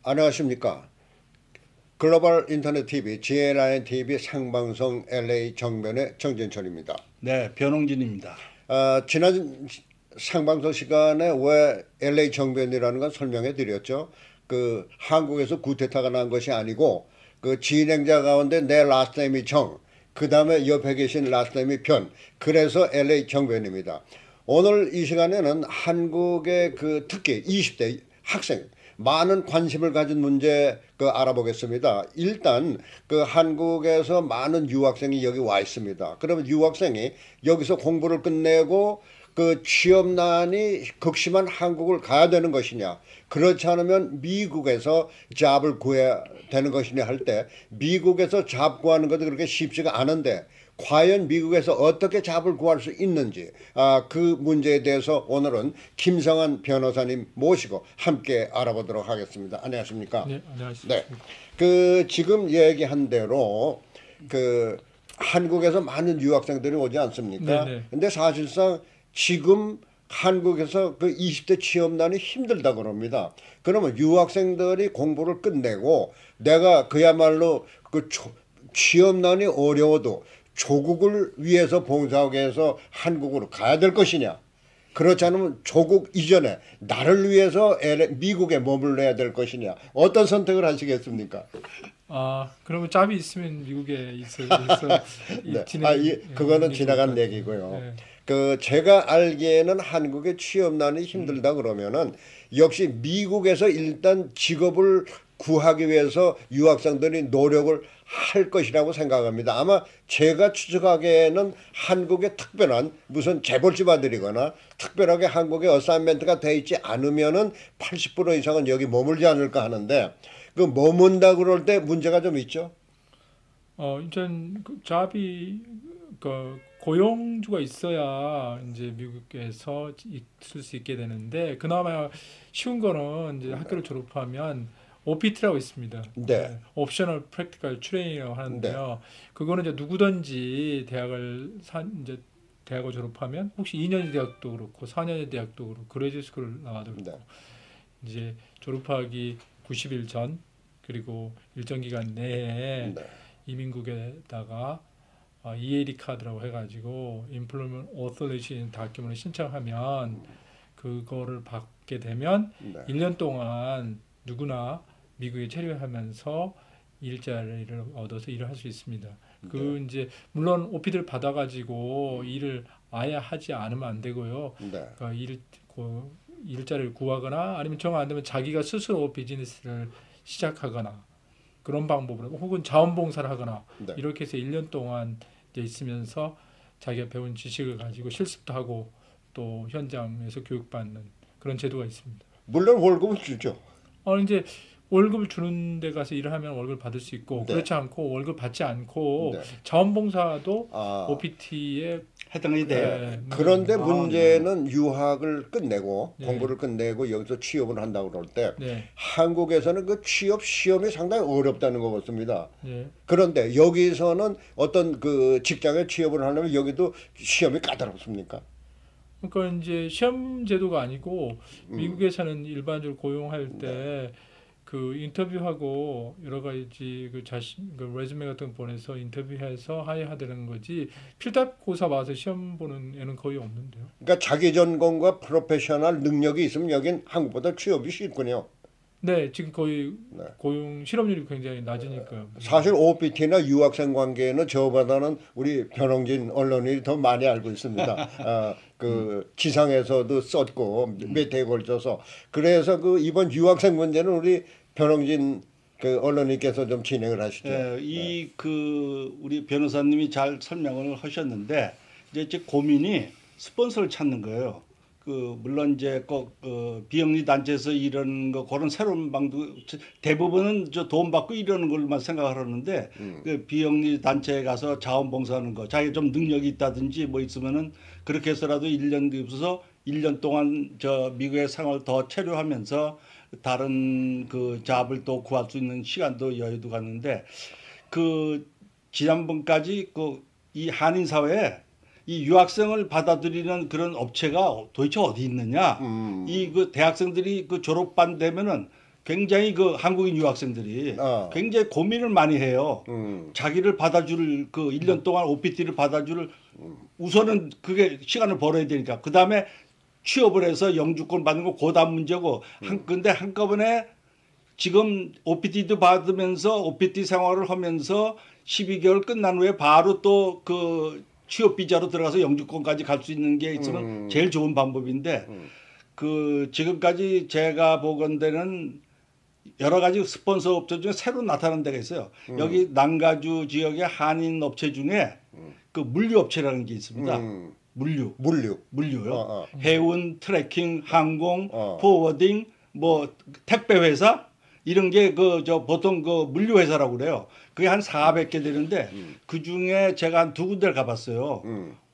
안녕하십니까. 글로벌 인터넷 TV, GNI TV 생방송 LA 정면의 정진철입니다. 네, 변홍진입니다. 지난 생방송 시간에 왜 LA 정변이라는 건 설명해 드렸죠. 그 한국에서 구테타가 난 것이 아니고 그 진행자 가운데 내 라스트네임이 정, 그 다음에 옆에 계신 라스트네임이 변, 그래서 LA 정변입니다. 오늘 이 시간에는 한국의 그 특히 20대 학생 많은 관심을 가진 문제 알아보겠습니다. 일단 그 한국에서 많은 유학생이 여기 와 있습니다. 그러면 유학생이 여기서 공부를 끝내고 그 취업난이 극심한 한국을 가야 되는 것이냐, 그렇지 않으면 미국에서 잡을 구해야 되는 것이냐 할 때 미국에서 잡 구하는 것도 그렇게 쉽지가 않은데 과연 미국에서 어떻게 잡을 구할 수 있는지 그 문제에 대해서 오늘은 김성환 변호사님 모시고 함께 알아보도록 하겠습니다. 안녕하십니까? 네, 안녕하십니까? 네, 그 지금 얘기한 대로 그 한국에서 많은 유학생들이 오지 않습니까? 네, 네. 근데 사실상 지금 한국에서 그 20대 취업난이 힘들다 그럽니다. 그러면 유학생들이 공부를 끝내고 내가 그야말로 그 취업난이 어려워도 조국을 위해서 봉사하기 위해서 한국으로 가야 될 것이냐, 그렇지 않으면 조국 이전에 나를 위해서 미국에 머물러야 될 것이냐, 어떤 선택을 하시겠습니까? 그러면 짭이 있으면 미국에 있어 네. 그거는 지나간 얘기고요. 네. 그 제가 알기에는 한국의 취업난이 힘들다 그러면은 역시 미국에서 일단 직업을 구하기 위해서 유학생들이 노력을 할 것이라고 생각합니다. 아마 제가 추측하기에는 한국의 특별한 무슨 재벌집 아들이거나 특별하게 한국에 어사인먼트가 돼 있지 않으면은 80% 이상은 여기 머물지 않을까 하는데, 그 머문다 그럴 때 문제가 좀 있죠. 일단 그 잡이 그 고용주가 있어야 이제 미국에서 있을 수 있게 되는데, 그나마 쉬운 거는 이제 학교를 졸업하면 OPT라고 있습니다. 네. 옵셔널 프랙티컬 트레이닝이라고 하는데요. 그거는 이제 누구든지 이제 대학을 졸업하면 혹시 2년제 대학도 그렇고 4년제 대학도 그렇고 그레이지 스쿨을 나와도 그렇고 이제 졸업하기 90일 전 그리고 일정 기간 내에 이민국에다가 EAD 카드라고 해가지고 Employment Authorization Document을 신청하면 그거를 받게 되면 1년 동안 누구나 미국에 체류하면서 일자리를 얻어서 일을 할 수 있습니다. 그 이제 물론 OPT를 받아가지고 일을 아예 하지 않으면 안 되고요. 그러니까 일자리를 구하거나 아니면 정 안 되면 자기가 스스로 비즈니스를 시작하거나 그런 방법으로, 혹은 자원봉사를 하거나 이렇게 해서 1년 동안 이제 있으면서 자기가 배운 지식을 가지고 실습도 하고 또 현장에서 교육받는 그런 제도가 있습니다. 물론 월급을 주죠. 이제 월급을 주는 데 가서 일을 하면 월급을 받을 수 있고, 그렇지 않고 월급 받지 않고 자원봉사도 OPT에 해당이 돼요. 그런데 문제는 유학을 끝내고 공부를 끝내고 여기서 취업을 한다고 그럴 때 한국에서는 그 취업 시험이 상당히 어렵다는 것 같습니다. 그런데 여기서는 어떤 그 직장에 취업을 하려면 여기도 시험이 까다롭습니까? 그러니까 이제 시험 제도가 아니고 미국에서는 일반적으로 고용할 때 그 인터뷰하고 여러 가지 그 레즈메 같은 거 보내서 인터뷰해서 하야되는 거지 필답고사 와서 시험 보는 애는 거의 없는데요. 그러니까 자기 전공과 프로페셔널 능력이 있으면 여긴 한국보다 취업이 쉽군요. 네, 지금 거의 고용 실업률이 굉장히 낮으니까요. 사실 OPT나 유학생 관계는 저보다는 우리 변홍진 언론이 더 많이 알고 있습니다. 그 지상에서도 썼고 몇 해에 걸쳐서. 그래서 그 이번 유학생 문제는 우리 변홍진 그 언론님께서 좀 진행을 하시죠. 우리 변호사님이 잘 설명을 하셨는데 이제 고민이 스폰서를 찾는 거예요. 물론 이제 꼭 비영리 단체에서 이런 거 그런 새로운 방도 대부분은 돈 받고 이러는 걸만 생각하는데 그 비영리 단체에 가서 자원봉사하는 거, 자기 좀 능력이 있다든지 뭐 있으면은 그렇게 해서라도 1년 입어서 1년 동안 미국의 생활을 더 체류하면서 다른 그 잡을 또 구할 수 있는 시간도 여유도 갖는데, 지난번까지 이 한인 사회에 이 유학생을 받아들이는 그런 업체가 도대체 어디 있느냐? 이 대학생들이 졸업반 되면은 굉장히 그 한국인 유학생들이 굉장히 고민을 많이 해요. 자기를 받아줄 그 1년 동안 OPT를 받아줄 우선은 그게 시간을 벌어야 되니까 그 다음에 취업을 해서 영주권 받는 거 그다음 문제고 근데 한꺼번에 지금 OPT도 받으면서 OPT 생활을 하면서 12개월 끝난 후에 바로 또 그 취업 비자로 들어가서 영주권까지 갈 수 있는 게 있으면 제일 좋은 방법인데 그 지금까지 제가 보건대는 여러 가지 스폰서 업체 중에 새로 나타난 데가 있어요. 여기 남가주 지역의 한인 업체 중에 그 물류 업체라는 게 있습니다. 물류요. 해운, 트래킹, 항공, 포워딩, 뭐 택배 회사 이런 게 그 저 보통 그 물류 회사라고 그래요. 그게 한 400개 되는데 그 중에 제가 한 2군데를 가봤어요.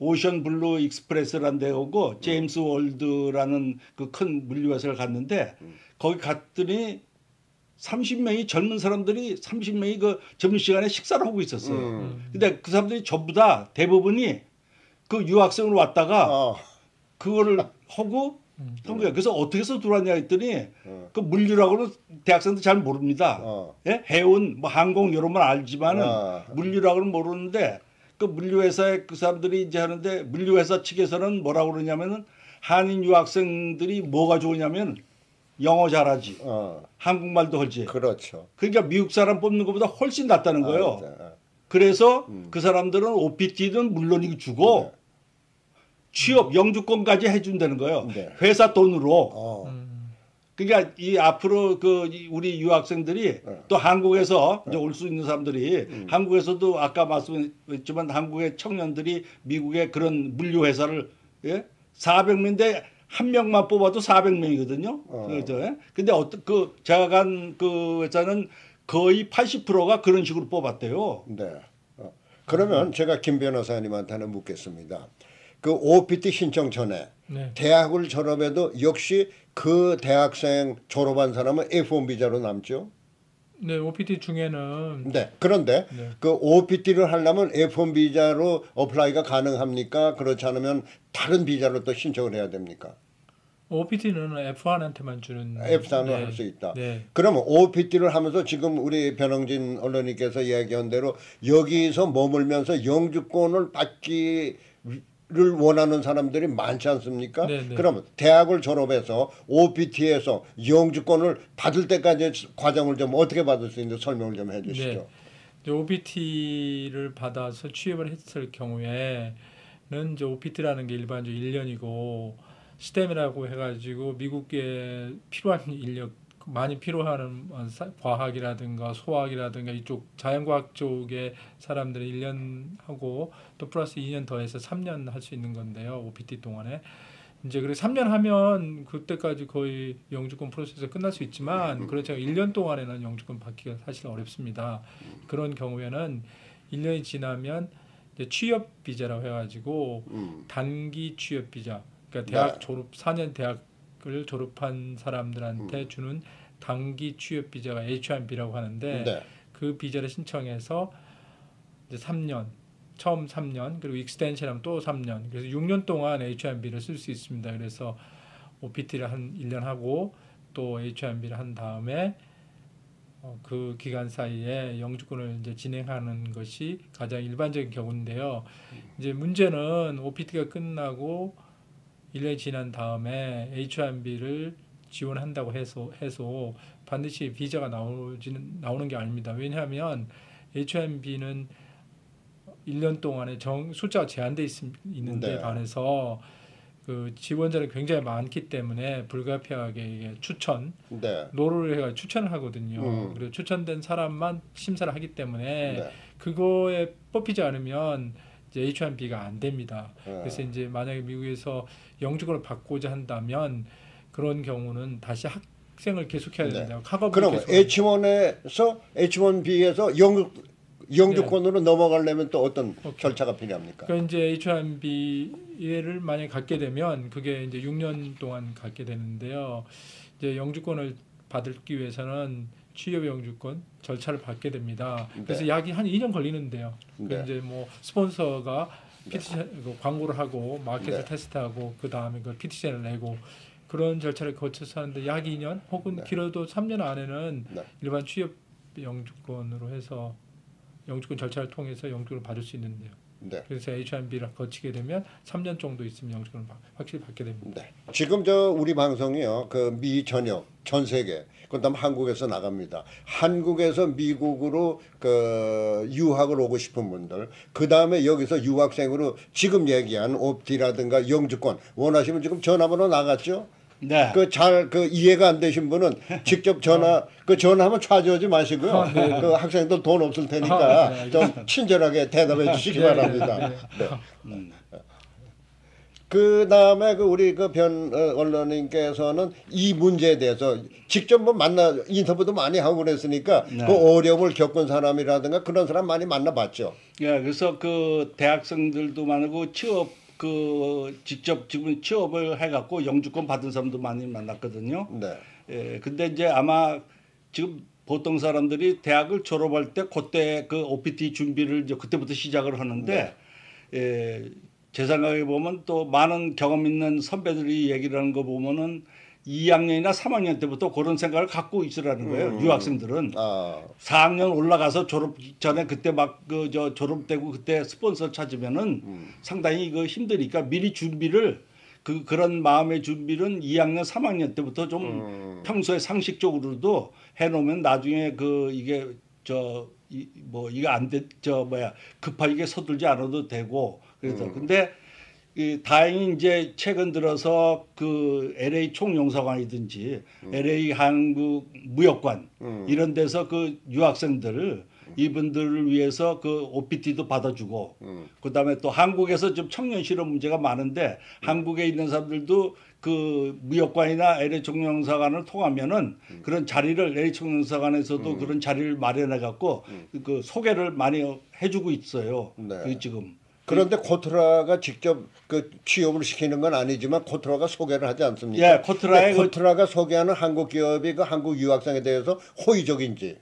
오션 블루 익스프레스라는 데 오고 제임스 월드라는 그 큰 물류 회사를 갔는데 거기 갔더니 30명이 젊은 사람들이 30명이 그 점심시간에 식사를 하고 있었어요. 근데 그 사람들이 전부 다 대부분이 그 유학생으로 왔다가 그거를 하고 한 거예요. 그래서 어떻게 해서 들어왔냐 했더니 그 물류라고는 대학생들 잘 모릅니다. 예? 해운, 뭐 항공 이런 건 알지만은 물류라고는 모르는데 그 물류회사에 그 사람들이 이제 하는데 물류회사 측에서는 뭐라고 그러냐면은 한인 유학생들이 뭐가 좋으냐면 영어 잘하지. 한국말도 하지. 그렇죠. 그러니까 미국 사람 뽑는 것보다 훨씬 낫다는 거예요. 그래서 그 사람들은 OPT는 물론이고 주고 취업 영주권까지 해준다는 거예요. 회사 돈으로. 그러니까 이 앞으로 그 우리 유학생들이 또 한국에서 이제 올 수 있는 사람들이 한국에서도 아까 말씀했지만 한국의 청년들이 미국의 그런 물류 회사를 400명인데 한 명만 뽑아도 400명이거든요. 그렇죠. 근데 그 제가 간 그 회사는 거의 80%가 그런 식으로 뽑았대요. 네. 그러면 제가 김 변호사님한테 하나 묻겠습니다. 그 OPT 신청 전에 대학을 졸업해도 역시 그 대학생 졸업한 사람은 F1 비자로 남죠? 네, OPT 중에는 그런데 그 OPT를 하려면 F1 비자로 어플라이가 가능합니까? 그렇지 않으면 다른 비자로 또 신청을 해야 됩니까? OPT는 F1한테만 주는 F1을 할 수 있다. 그러면 OPT를 하면서 지금 우리 변홍진 언론님께서 이야기한 대로 여기서 머물면서 영주권을 받기를 원하는 사람들이 많지 않습니까? 그러면 대학을 졸업해서 OPT에서 영주권을 받을 때까지 과정을 좀 어떻게 받을 수 있는지 설명을 좀 해주시죠. OPT를 받아서 취업을 했을 경우에는 이제 OPT라는 게 일반적으로 1년이고 스템이라고 해가지고 미국에 필요한 인력 많이 필요한 과학이라든가 소학이라든가 이쪽 자연과학 쪽의 사람들은 1년 하고 또 플러스 2년 더해서 3년 할 수 있는 건데요. OPT 동안에 이제 그래 3년 하면 그때까지 거의 영주권 프로세스가 끝날 수 있지만 그렇지 않고 1년 동안에는 영주권 받기가 사실 어렵습니다. 그런 경우에는 1년이 지나면 이제 취업 비자라고 해가지고 단기 취업 비자. 그러니까 대학 졸업 4년 대학을 졸업한 사람들한테 주는 단기 취업 비자가 H1B라고 하는데 그 비자를 신청해서 이제 3년 처음 3년 그리고 익스텐션하면 또 3년 그래서 6년 동안 H1B를 쓸 수 있습니다. 그래서 OPT를 한 1년 하고 또 H1B를 한 다음에 그 기간 사이에 영주권을 이제 진행하는 것이 가장 일반적인 경우인데요. 이제 문제는 OPT가 끝나고 1년이 지난 다음에 H1B를 지원한다고 해서 반드시 비자가 나오는 게 아닙니다. 왜냐하면 H1B는 1년 동안에 숫자가 제한돼 있는데 반해서 그 지원자는 굉장히 많기 때문에 불가피하게 노를 해가 추천을 하거든요. 그리고 추천된 사람만 심사를 하기 때문에 그거에 뽑히지 않으면 이제 H1B가 안 됩니다. 그래서 이제 만약에 미국에서 영주권을 받고자 한다면 그런 경우는 다시 학생을 계속해야 된다. 그럼 H1에서 H1B에서 영주권으로 넘어가려면 또 어떤 절차가 필요합니까? 그러니까 이제 H1B를 만약에 갖게 되면 그게 이제 6년 동안 갖게 되는데요. 이제 영주권을 받기 위해서는 취업 영주권 절차를 받게 됩니다. 그래서 약 한 2년 걸리는데요. 이제 뭐 스폰서가 피티션 광고를 하고 마켓을 테스트하고 그 다음에 그 피티션을 내고 그런 절차를 거쳐서 하는데 약 2년 혹은 네. 길어도 3년 안에는 네. 일반 취업 영주권으로 해서 영주권 절차를 통해서 영주권을 받을 수 있는데요. 네. 그래서 H1B를 거치게 되면 3년 정도 있으면 영주권을 확실히 받게 됩니다. 네. 지금 우리 방송이요. 그 미 전역 전 세계 그다음 한국에서 나갑니다. 한국에서 미국으로 그 유학을 오고 싶은 분들, 그다음에 여기서 유학생으로 지금 얘기한 옵티라든가 영주권 원하시면 지금 전화번호 나갔죠? 네. 그 이해가 안 되신 분은 직접 전화하면 좌조하지 마시고요. 네. 그 학생들 돈 없을 테니까 네. 좀 친절하게 대답해 주시기 네, 바랍니다. 네. 네. 그 다음에 우리 변 언론인께서는 이 문제에 대해서 직접 인터뷰도 많이 하고 그랬으니까 네. 그 어려움을 겪은 사람이라든가 그런 사람 많이 만나봤죠. 예, 그래서 그 대학생들도 많고 직접 지금 취업을 해갖고 영주권 받은 사람도 많이 만났거든요. 네. 예, 근데 이제 아마 지금 보통 사람들이 대학을 졸업할 때 그때 그 OPT 준비를 이제 그때부터 시작을 하는데, 예, 제 생각에 보면 또 많은 경험 있는 선배들이 얘기를 하는 거 보면은 2학년이나 3학년 때부터 그런 생각을 갖고 있으라는 거예요. 유학생들은. 4학년 올라가서 졸업 전에 그때 막 졸업되고 그때 스폰서 찾으면은 상당히 힘드니까 미리 준비를 그런 마음의 준비는 2학년, 3학년 때부터 좀 평소에 상식적으로도 해놓으면 나중에 이게 이거 안 돼, 급하게 서둘지 않아도 되고 그래서 근데 다행히 이제 최근 들어서 그 LA 총영사관이든지 LA 한국 무역관 이런 데서 그 유학생들 이분들을 위해서 그 OPT도 받아주고 그다음에 또 한국에서 좀 청년 실업 문제가 많은데 한국에 있는 사람들도 그 무역관이나 LA 총영사관을 통하면은 그런 자리를 LA 총영사관에서도 그런 자리를 마련해 갖고 그 소개를 많이 해주고 있어요. 네. 그 지금. 그런데 코트라가 직접 그 취업을 시키는 건 아니지만 코트라가 소개를 하지 않습니까? 예, 코트라가 소개하는 한국 기업이 그 한국 유학생에 대해서 호의적인지.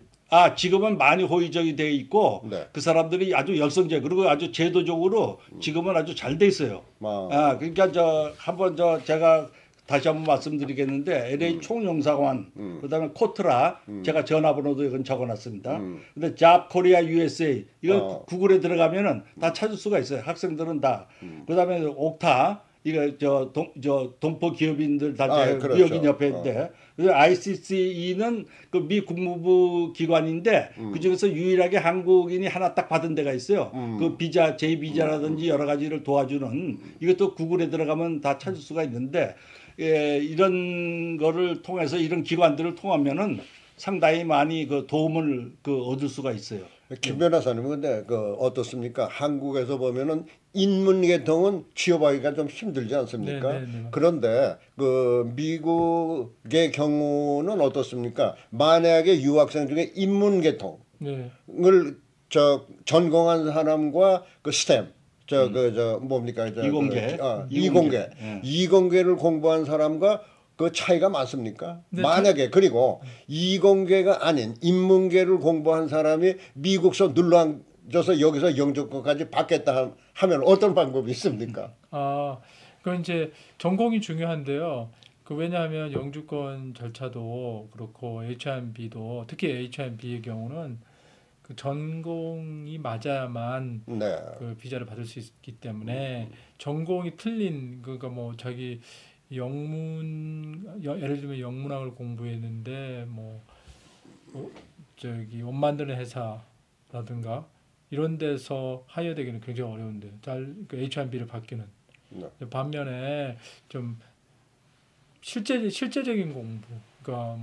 지금은 많이 호의적이 돼 있고 네. 그 사람들이 아주 열성적 그리고 아주 제도적으로 지금은 아주 잘 돼 있어요. 그러니까 제가 다시 한번 말씀드리겠는데 LA 총영사관 그다음에 코트라 제가 전화번호도 이건 적어놨습니다. 근데 잡 코리아 USA 이거 구글에 들어가면은 다 찾을 수가 있어요. 학생들은 다. 그다음에 옥타 이거 동포 기업인들 단체 그렇죠. 무역인 협회인데 ICCE는 그 미 국무부 기관인데 그 중에서 유일하게 한국인이 하나 딱 받은 데가 있어요. 그 비자 J 비자라든지 여러 가지를 도와주는 이것도 구글에 들어가면 다 찾을 수가 있는데 이런 거를 통해서 이런 기관들을 통하면은 상당히 많이 그 도움을 얻을 수가 있어요. 김 변호사님은 근데 어떻습니까? 한국에서 보면은 인문계통은 취업하기가 좀 힘들지 않습니까? 네. 그런데 미국의 경우는 어떻습니까? 만약에 유학생 중에 인문계통을 전공한 사람과 그 스템 뭡니까? 이공계. 이공계를 공부한 사람과 그 차이가 많습니까? 만약에 그리고 이공계가 아닌 인문계를 공부한 사람이 미국서 눌러앉아서 여기서 영주권까지 받겠다 하면 어떤 방법이 있습니까? 그건 이제 전공이 중요한데요. 왜냐하면 영주권 절차도 그렇고 H1B도 특히 H1B의 경우는 그 전공이 맞아야만 그 비자를 받을 수 있기 때문에 전공이 틀린 그러니까 자기 예를 들면 영문학을 공부했는데 옷 만드는 회사라든가 이런 데서 하이어되기는 굉장히 어려운데 그 H1B를 받기는 반면에 좀 실제적인 공부 그러니까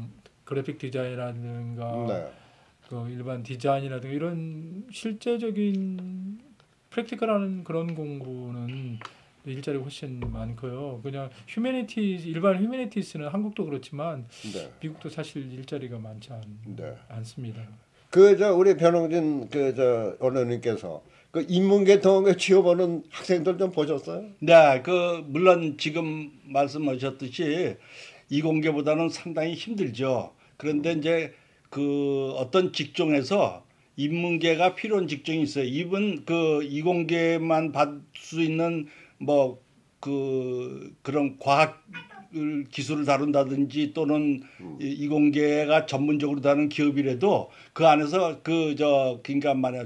그래픽 디자인이라든가 그 일반 디자인이라든가 이런 실제적인 프랙티컬한 그런 공부는 일자리가 훨씬 많고요. 그냥 일반 휴머니티스는 한국도 그렇지만 미국도 사실 일자리가 많지 않습니다. 우리 변홍진 언론님께서 그 인문계통에 취업하는 학생들 좀 보셨어요? 네, 물론 지금 말씀하셨듯이 이공계보다는 상당히 힘들죠. 그런데 이제 어떤 직종에서 인문계가 필요한 직종이 있어요. 이분 이공계만 받을 수 있는 그런 과학 기술을 다룬다든지 또는 이공계가 전문적으로 다루는 기업이라도 그 안에서 그러니까 말이야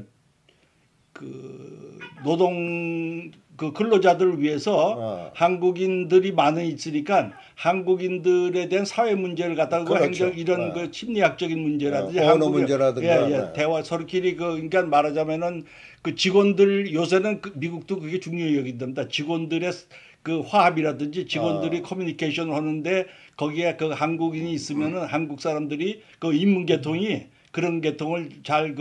그 노동 그 근로자들을 위해서 한국인들이 많이 있으니까 한국인들에 대한 사회 문제를 갖다가 그 그렇죠. 행정 이런 그 심리학적인 문제라든지 언어 문제라든가. 예, 대화 서로끼리 그러니까 말하자면은 그 직원들 요새는 미국도 그게 중요히 여긴답니다. 직원들의 그 화합이라든지 직원들이 커뮤니케이션을 하는데 거기에 그 한국인이 있으면은 한국 사람들이 그 인문계통이 그런 계통을 잘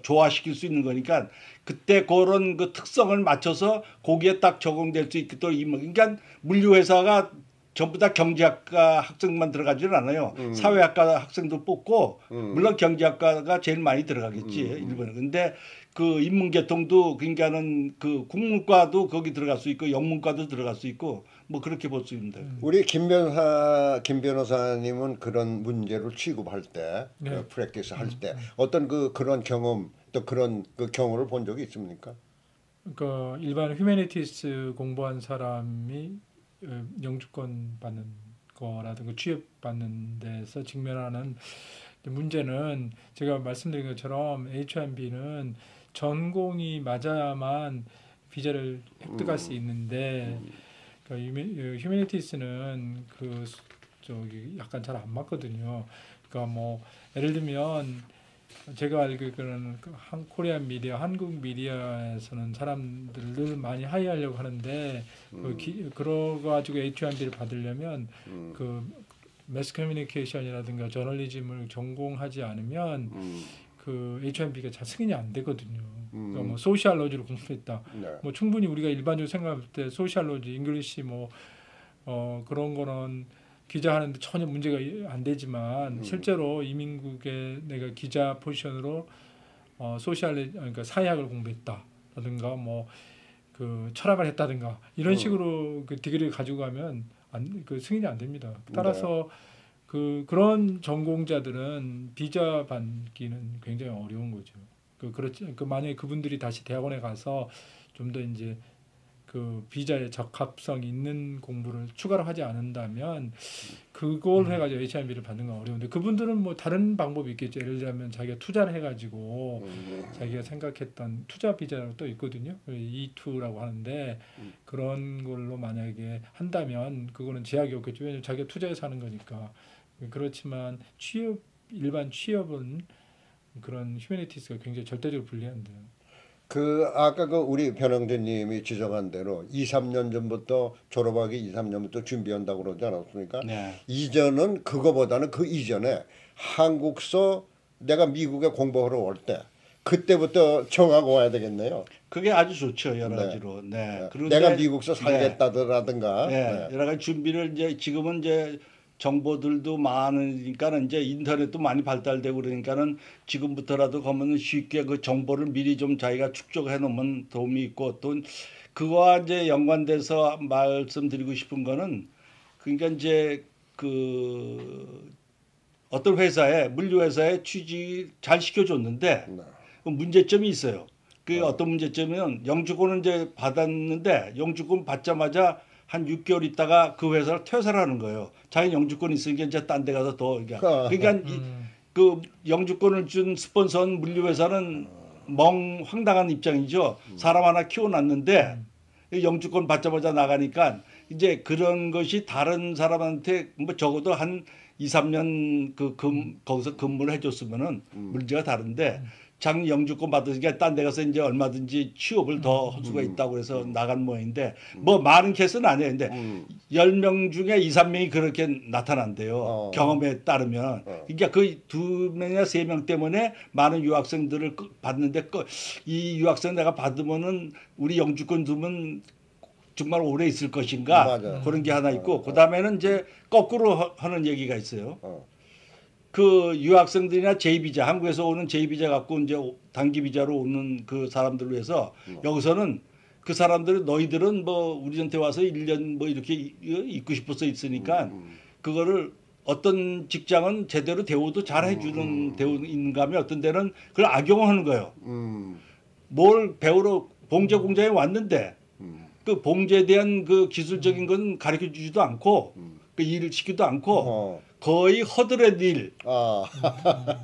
조화시킬 수 있는 거니까 그때 그런 그 특성을 맞춰서 거기에 딱 적용될 수 있도록 그러니까 물류회사가 전부 다 경제학과 학생만 들어가지는 않아요. 사회학과 학생도 뽑고 물론 경제학과가 제일 많이 들어가겠지 일본은. 근데 그 인문계통도 그러니까는 그 국문과도 거기 들어갈 수 있고 영문과도 들어갈 수 있고 뭐 그렇게 볼 수 있는데. 우리 김 변호사님은 그런 문제를 취급할 때, 네. 프랙티스 할 때 어떤 그런 경험 또 그런 그 경우를 본 적이 있습니까? 그러니까 일반 휴메니티스 공부한 사람이 영주권 받는 거라든가 취업 받는 데서 직면하는 문제는 제가 말씀드린 것처럼 H1B는 전공이 맞아야만 비자를 획득할 수 있는데 그러니까 휴메니티스는 저기 약간 잘 안 맞거든요. 그러니까 뭐 예를 들면 제가 알기로는 코리안 미디어, 한국 미디어에서는 사람들을 많이 하이하려고 하는데 그래가지고 H1B를 받으려면 그 매스 커뮤니케이션이라든가 저널리즘을 전공하지 않으면 그 H1B가 잘 승인이 안 되거든요. 그러니까 뭐 소시알로지를 공부했다. 네. 뭐 충분히 우리가 일반적으로 생각할 때 소시알로지, 잉글리시 그런 거는 기자하는데 전혀 문제가 안 되지만 실제로 이민국에 내가 기자 포지션으로 그러니까 사회학을 공부했다라든가 뭐 그 철학을 했다든가 이런 식으로 그 디그리를 가지고 가면 그 승인이 안 됩니다. 따라서 그런 전공자들은 비자 받기는 굉장히 어려운 거죠. 그렇지. 만약에 그분들이 다시 대학원에 가서 좀 더 이제 그 비자의 적합성 있는 공부를 추가로 하지 않는다면 그걸 해가지고 H1B를 받는 건 어려운데 그분들은 뭐 다른 방법이 있겠죠. 예를 들면 자기가 투자를 해가지고 자기가 생각했던 투자 비자라고 또 있거든요. E2라고 하는데 그런 걸로 만약에 한다면 그거는 제약이 없겠죠. 왜냐하면 자기가 투자해서 하는 거니까. 그렇지만 일반 취업은 그런 휴메니티스가 굉장히 절대적으로 불리한데요. 아까 우리 변형재님이 지적한 대로 2, 3년 전부터 졸업하기 2, 3년부터 준비한다고 그러지 않았습니까? 네. 이전은 그거보다는 그 이전에 한국서 내가 미국에 공부하러 올 때 그때부터 정하고 와야 되겠네요. 그게 아주 좋죠 여러 가지로. 네. 그런데 내가 미국서 살겠다더라든가. 네. 여러 가지 준비를 이제 지금은 이제 정보들도 많으니까는 이제 인터넷도 많이 발달되고 그러니까는 지금부터라도 가면은 쉽게 그 정보를 미리 좀 자기가 축적해 놓으면 도움이 있고 또 그거와 이제 연관돼서 말씀드리고 싶은 거는 그러니까 이제 그 어떤 물류 회사에 취직 잘 시켜줬는데 문제점이 있어요. 그 어떤 문제점이면 영주권을 이제 받았는데 영주권 받자마자 한 6개월 있다가 그 회사를 퇴사를 하는 거예요. 자기 영주권 있으니까 이제 딴 데 가서 더 그러니까 그 영주권을 준 스폰서는 물류 회사는 황당한 입장이죠. 사람 하나 키워놨는데 영주권 받자마자 나가니까 이제 그런 것이 다른 사람한테 뭐 적어도 한 2, 3년 거기서 근무를 해줬으면은 문제가 다른데 자기 영주권 받으니까 딴 데 가서 이제 얼마든지 취업을 더 할 수가 있다고 해서 나간 모양인데 뭐 많은 케이스는 아니에요. 근데 10명 중에 2, 3명이 그렇게 나타난대요. 경험에 따르면. 그러니까 그 2명이나 3명 때문에 많은 유학생들을 받는데 이 유학생 내가 받으면은 우리 영주권 두면 정말 오래 있을 것인가 맞아요. 그런 게 하나 있고 그다음에는 이제 거꾸로 하는 얘기가 있어요. 그 유학생들이나 J비자 한국에서 오는 J비자 갖고 이제 단기 비자로 오는 그 사람들을 위해서 여기서는 그 사람들은 너희들은 뭐 우리한테 와서 1년 뭐 이렇게 있고 싶어서 있으니까 그거를 어떤 직장은 제대로 대우도 잘 해주는 대우인가 하면 어떤 데는 그걸 악용하는 거예요. 뭘 배우러 봉제 공장에 왔는데 그 봉제에 대한 그 기술적인 건 가르쳐 주지도 않고 그 일을 시키도 않고 어. 거의 허드렛 일. 아.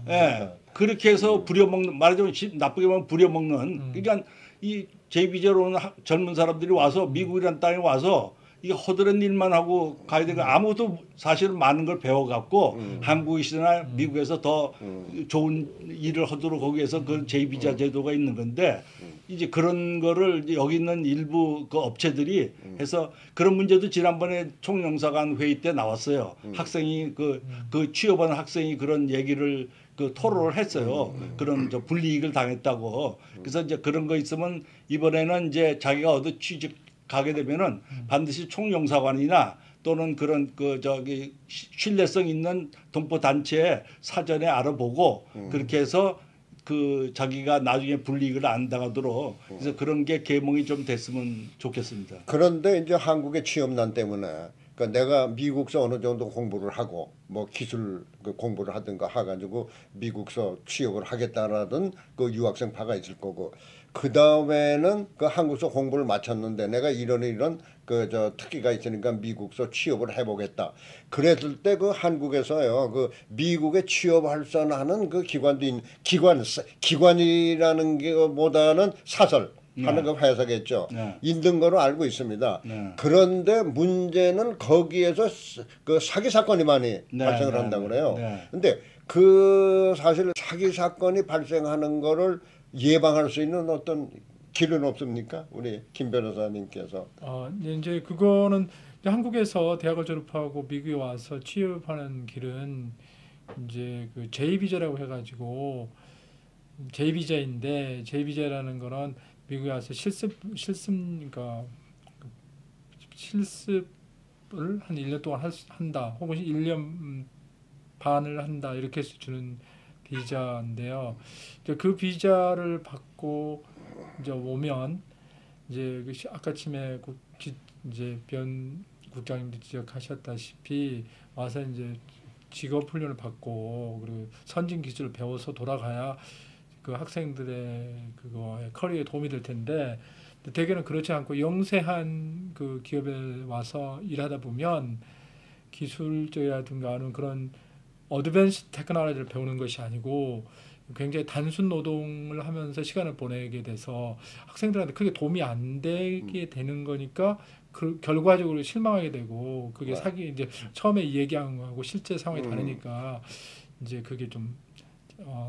예. 그렇게 해서 부려먹는, 말하자면 나쁘게 말하면 부려먹는. 그러니까 이 JBJ로 오는 젊은 사람들이 와서 미국이라는 땅에 와서 이게 허드렛 일만 하고 가야 되니까 아무도 사실은 많은 걸 배워갖고 한국이나 미국에서 더 좋은 일을 하도록 거기에서 그 JBJ 제도가 있는 건데 이제 그런 거를 이제 여기 있는 일부 그 업체들이 해서 그런 문제도 지난번에 총영사관 회의 때 나왔어요. 학생이 그 취업한 학생이 그런 얘기를 그 토론을 했어요. 그런 저 불이익을 당했다고. 그래서 이제 그런 거 있으면 이번에는 이제 자기가 어디 취직 가게 되면은 반드시 총영사관이나 또는 그런 그 저기 신뢰성 있는 동포 단체에 사전에 알아보고 그렇게 해서 그 자기가 나중에 불이익을 안 당하도록 그래서 그런 게 계몽이 좀 됐으면 좋겠습니다. 그런데 이제 한국의 취업난 때문에 그러니까 내가 미국서 어느 정도 공부를 하고 뭐 기술 그 공부를 하든가 해가지고 미국서 취업을 하겠다라든 그 유학생파가 있을 거고 그 다음에는 그 한국서 공부를 마쳤는데 내가 이런 그 저 특기가 있으니까 미국서 취업을 해보겠다. 그랬을 때 그 한국에서요 그 미국에 취업할 선하는 그 기관이라는 게보다는 사설. 하는 그 회사겠죠. 네. 있는 거로 알고 있습니다. 네. 그런데 문제는 거기에서 그 사기 사건이 많이 발생을 네, 한다고 그래요. 네. 근데 그 사실 사기 사건이 발생하는 거를 예방할 수 있는 어떤 길은 없습니까? 우리 김 변호사님께서. 이제 그거는 이제 한국에서 대학을 졸업하고 미국에 와서 취업하는 길은 이제 그 J비자라고 해가지고 J비자인데 J비자라는 거는 미국에 와서 그러니까 실습을 한 1년 동안 한다. 혹은 1년 반을 한다. 이렇게 해서 주는 비자인데요. 이제 그 비자를 받고 이제 오면 이제 아까 침에 이제 변 국장님도 지적하셨다시피 와서 이제 직업 훈련을 받고 그리고 선진 기술을 배워서 돌아가야 그 학생들의 그거에 커리어에 도움이 될 텐데 대개는 그렇지 않고 영세한 그 기업에 와서 일하다 보면 기술적이라든가 하는 그런 어드밴스 테크놀로지를 배우는 것이 아니고 굉장히 단순 노동을 하면서 시간을 보내게 돼서 학생들한테 크게 도움이 안 되게 되는 거니까 그 결과적으로 실망하게 되고 그게 사기 이제 처음에 얘기한 거하고 실제 상황이 다르니까 이제 그게 좀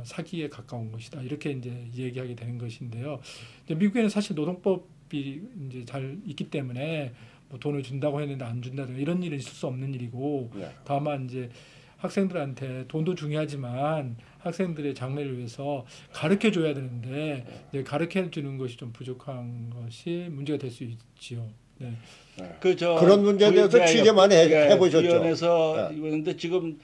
사기에 가까운 것이다 이렇게 이제 얘기하게 되는 것인데요. 이제 미국에는 사실 노동법이 이제 잘 있기 때문에 뭐 돈을 준다고 했는데 안 준다든가 이런 일은 있을 수 없는 일이고 다만 이제 학생들한테 돈도 중요하지만 학생들의 장래를 위해서 가르쳐 줘야 되는데 이제 가르쳐 주는 것이 좀 부족한 것이 문제가 될 수 있지요. 네. 그런 문제에 대해서 취재 많이 해보셨죠? 위원회에서 이거는데 지금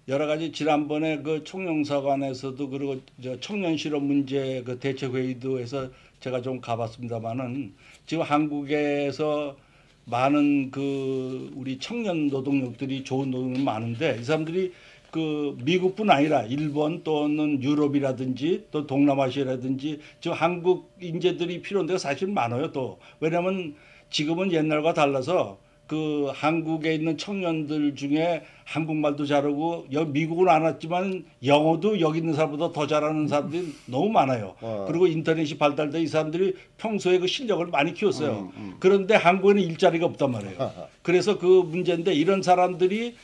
여러 가지 지난번에 그 총영사관에서도 그리고 저 청년 실업 문제 그 대책 회의도 해서 제가 좀 가봤습니다만은 지금 한국에서 많은 그 우리 청년 노동력들이 좋은 노동력이 많은데 이 사람들이 그 미국뿐 아니라 일본 또는 유럽이라든지 또 동남아시아라든지 지금 한국 인재들이 필요한 데가 사실 많아요. 또 왜냐하면 지금은 옛날과 달라서 그 한국에 있는 청년들 중에 한국말도 잘하고 여기 미국은 안 왔지만 영어도 여기 있는 사람보다 더 잘하는 사람들이 너무 많아요. 그리고 인터넷이 발달돼 이 사람들이 평소에 그 실력을 많이 키웠어요. 그런데 한국에는 일자리가 없단 말이에요. 그래서 그 문제인데 이런 사람들이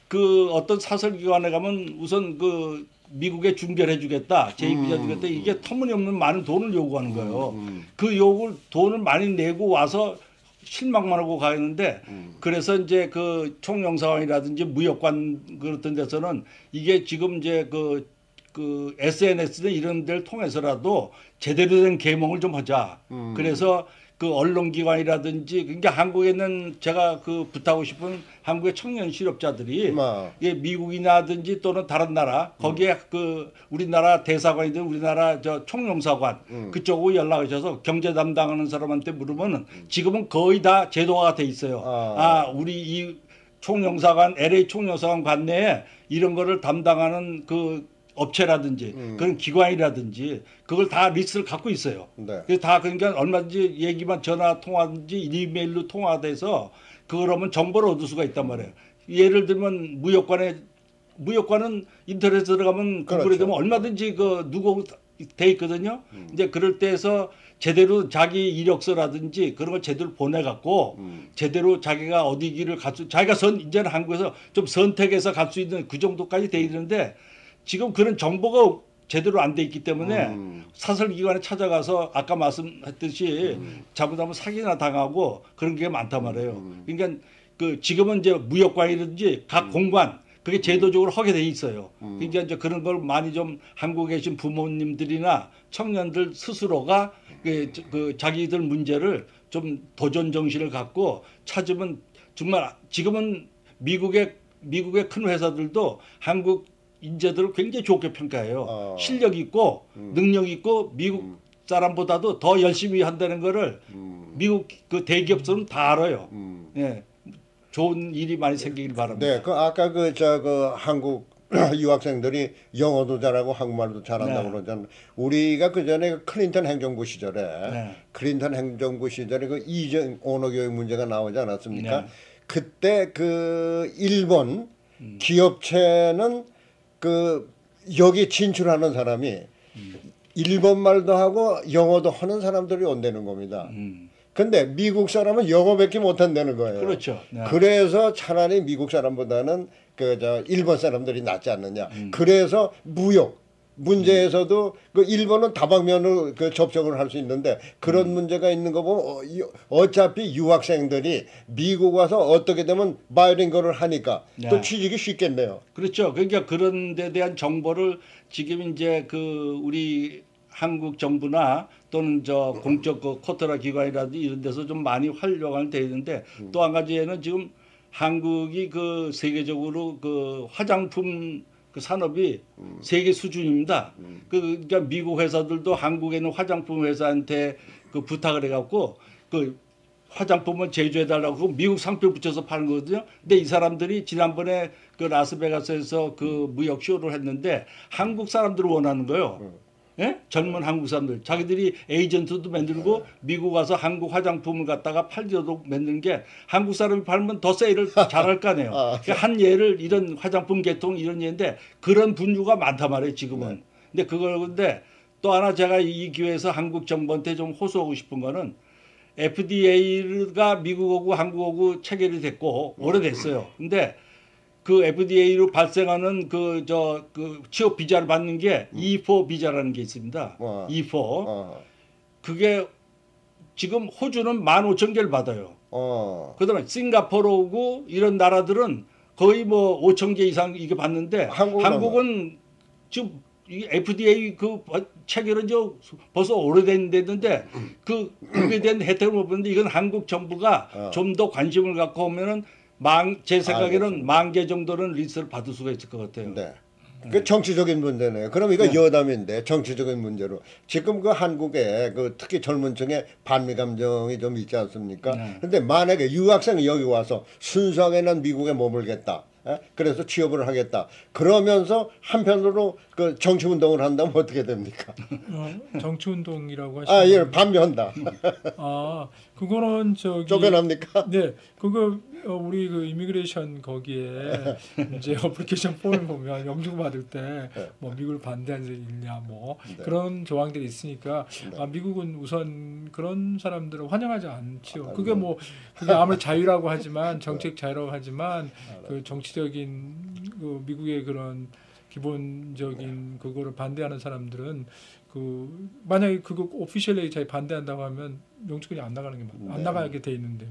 그 어떤 사설기관에 가면 우선 그 미국에 중결해 주겠다, 제2비자 주겠다 이게 터무니없는 많은 돈을 요구하는 거예요. 그 요구를 돈을 많이 내고 와서 실망만 하고 가는데 그래서 이제 그 총영사관이라든지 무역관 그렇던 데서는 이게 지금 이제 그 SNS나 이런 데를 통해서라도 제대로 된 계몽을 좀 하자. 그래서 그 언론기관이라든지 그러니까 한국에 있는 제가 그 부탁하고 싶은 한국의 청년 실업자들이 이게 미국이나든지 또는 다른 나라 거기에 그 우리나라 대사관이든 우리나라 저 총영사관 그쪽으로 연락하셔서 경제 담당하는 사람한테 물으면은 지금은 거의 다 제도화가 돼 있어요. 우리 이 총영사관 LA 총영사관 관내에 이런 거를 담당하는 그 업체라든지 그런 기관이라든지 그걸 다 리스트를 갖고 있어요. 그래서 다 그러니까 얼마든지 얘기만 전화 통화든지 이메일로 통화돼서 그러면 정보를 얻을 수가 있단 말이에요. 예를 들면 무역관은 인터넷에 들어가면 구글에 그렇죠. 되면 얼마든지 그 누구 돼 있거든요. 이제 그럴 때에서 제대로 자기 이력서라든지 그런 걸 제대로 보내갖고 제대로 자기가 어디 길을 자기가 이제는 한국에서 좀 선택해서 갈 수 있는 그 정도까지 돼 있는데 지금 그런 정보가 제대로 안 돼 있기 때문에 사설기관에 찾아가서 아까 말씀했듯이 잘못하면 사기나 당하고 그런 게 많단 말이에요. 그러니까 그 지금은 이제 무역관이든지 각 공관 그게 제도적으로 하게 돼 있어요. 그러니까 이제 그런 걸 많이 좀 한국에 계신 부모님들이나 청년들 스스로가 그 자기들 문제를 좀 도전 정신을 갖고 찾으면 정말 지금은 미국의 큰 회사들도 한국 인재들을 굉장히 좋게 평가해요. 실력 있고 능력 있고 미국 사람보다도 더 열심히 한다는 거를 미국 그 대기업들은 다 알아요. 예. 좋은 일이 많이 생기길 바랍니다. 네, 그 아까 그 한국 유학생들이 영어도 잘하고 한국말도 잘한다고 그러잖아요. 우리가 그 전에 클린턴 행정부 시절에 클린턴 행정부 시절에 그 이전 언어 교육 문제가 나오지 않았습니까? 그때 그 일본 기업체는 그 여기 진출하는 사람이 일본말도 하고 영어도 하는 사람들이 온다는 겁니다. 근데 미국 사람은 영어밖에 못한다는 거예요. 그렇죠. 네. 그래서 차라리 미국 사람보다는 일본 사람들이 낫지 않느냐. 그래서 무역 문제에서도 그 일본은 다방면으로 그 접촉을 할 수 있는데 그런 문제가 있는 거 보면 어차피 유학생들이 미국 와서 어떻게 되면 바이링거를 하니까 또 취직이 쉽겠네요. 그렇죠. 그러니까 그런 데 대한 정보를 지금 이제 그 우리 한국 정부나 또는 저 공적 그 코터라 기관이라든지 이런 데서 좀 많이 활용을 되어 있는데 또 한 가지에는 지금 한국이 그 세계적으로 그 화장품 그 산업이 세계 수준입니다. 그러니까 미국 회사들도 한국에 있는 화장품 회사한테 그 부탁을 해갖고 그 화장품을 제조해달라고 미국 상표 붙여서 파는 거거든요. 근데 이 사람들이 지난번에 그 라스베가스에서 그 무역 쇼를 했는데 한국 사람들을 원하는 거예요. 예? 젊은 한국 사람들 자기들이 에이전트도 만들고 미국 와서 한국 화장품을 갖다가 팔려도 만드는 게 한국 사람이 팔면 더 세일을 잘할 거 아니에요. 그러니까 한 예를 이런 화장품 계통 이런 예인데 그런 분류가 많단 말이에요 지금은. 근데 근데 또 하나 제가 이 기회에서 한국 정부한테 좀 호소하고 싶은 거는 FDA가 미국하고 한국하고 체결이 됐고 오래됐어요. 근데 그 FDA로 발생하는 그 취업 비자를 받는 게 E4 비자라는 게 있습니다. E4. 그게 지금 호주는 15,000개를 받아요. 그다음에 싱가포르하고 이런 나라들은 거의 뭐 5,000개 이상 이게 받는데 한국은 지금 이 FDA 그 체결은 벌써 오래됐는데 그에 대한 혜택을 못 받는데 이건 한국 정부가 좀 더 관심을 갖고 오면은 제 생각에는 10,000개 정도는 리스트를 받을 수가 있을 것 같아요. 네. 그 정치적인 문제네요. 그럼 이거 여담인데 정치적인 문제로 지금 그 한국에 그 특히 젊은 층에 반미 감정이 좀 있지 않습니까? 근데 만약에 유학생이 여기 와서 순수하게 난 미국에 머물겠다. 그래서 취업을 하겠다. 그러면서 한편으로 그 정치 운동을 한다면 어떻게 됩니까? 정치 운동이라고 하시면 예, 반면한다. 그거는 쫓겨납니까? 네, 그거 우리 그 이미그레이션 거기에 이제 어플리케이션 폼을 보면 영주권 받을 때 뭐 미국을 반대하는 데 있냐 뭐 그런 조항들이 있으니까 미국은 우선 그런 사람들을 환영하지 않지요. 그게 아무리 자유라고 하지만 정책 자유라고 하지만 그 정치적인 그 미국의 그런 기본적인 그거를 반대하는 사람들은 그 만약에 그거 오피셜리 자기 반대한다고 하면 영주권이 안 나가는 게 안 나가게 돼 있는데.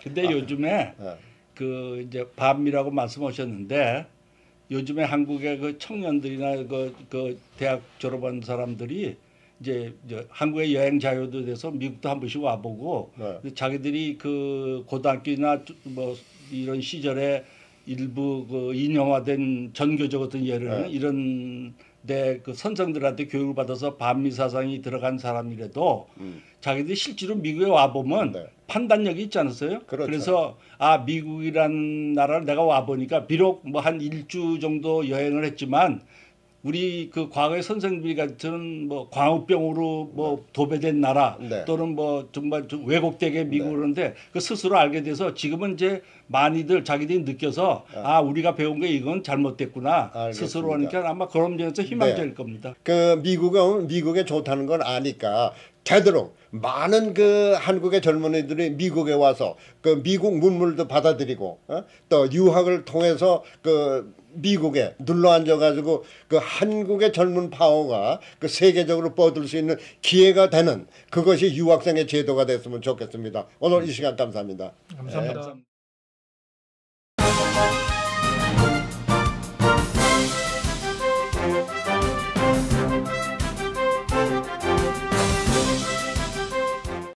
근데 요즘에 그 이제 반미라고 말씀하셨는데 요즘에 한국의 그 청년들이나 그 대학 졸업한 사람들이 이제 한국의 여행 자유도 돼서 미국도 한 번씩 와보고 자기들이 그 고등학교나 뭐 이런 시절에 일부 그 인형화된 전교적 어떤 예를 이런 데 그 선생들한테 교육을 받아서 반미 사상이 들어간 사람이라도 자기들이 실제로 미국에 와 보면 판단력이 있지 않았어요? 그렇죠. 그래서 미국이라는 나라를 내가 와 보니까 비록 뭐 한 1주 정도 여행을 했지만 우리 그 과거의 선생님이 같은 뭐 광우병으로 뭐 도배된 나라 네. 또는 뭐 정말 좀 왜곡되게 미국 그러는데 그 스스로 알게 돼서 지금은 이제 많이들 자기들이 느껴서 아 우리가 배운 게 이건 잘못됐구나 스스로 알겠습니다. 하니까 아마 그런 점에서 희망적일 겁니다. 그 미국에 좋다는 걸 아니까 되도록 많은 그 한국의 젊은이들이 미국에 와서 그 미국 문물도 받아들이고 또 유학을 통해서 그 미국에 눌러 앉아가지고 그 한국의 젊은 파워가 그 세계적으로 뻗을 수 있는 기회가 되는 그것이 유학생의 제도가 됐으면 좋겠습니다. 오늘 이 시간 감사합니다. 감사합니다. 감사합니다.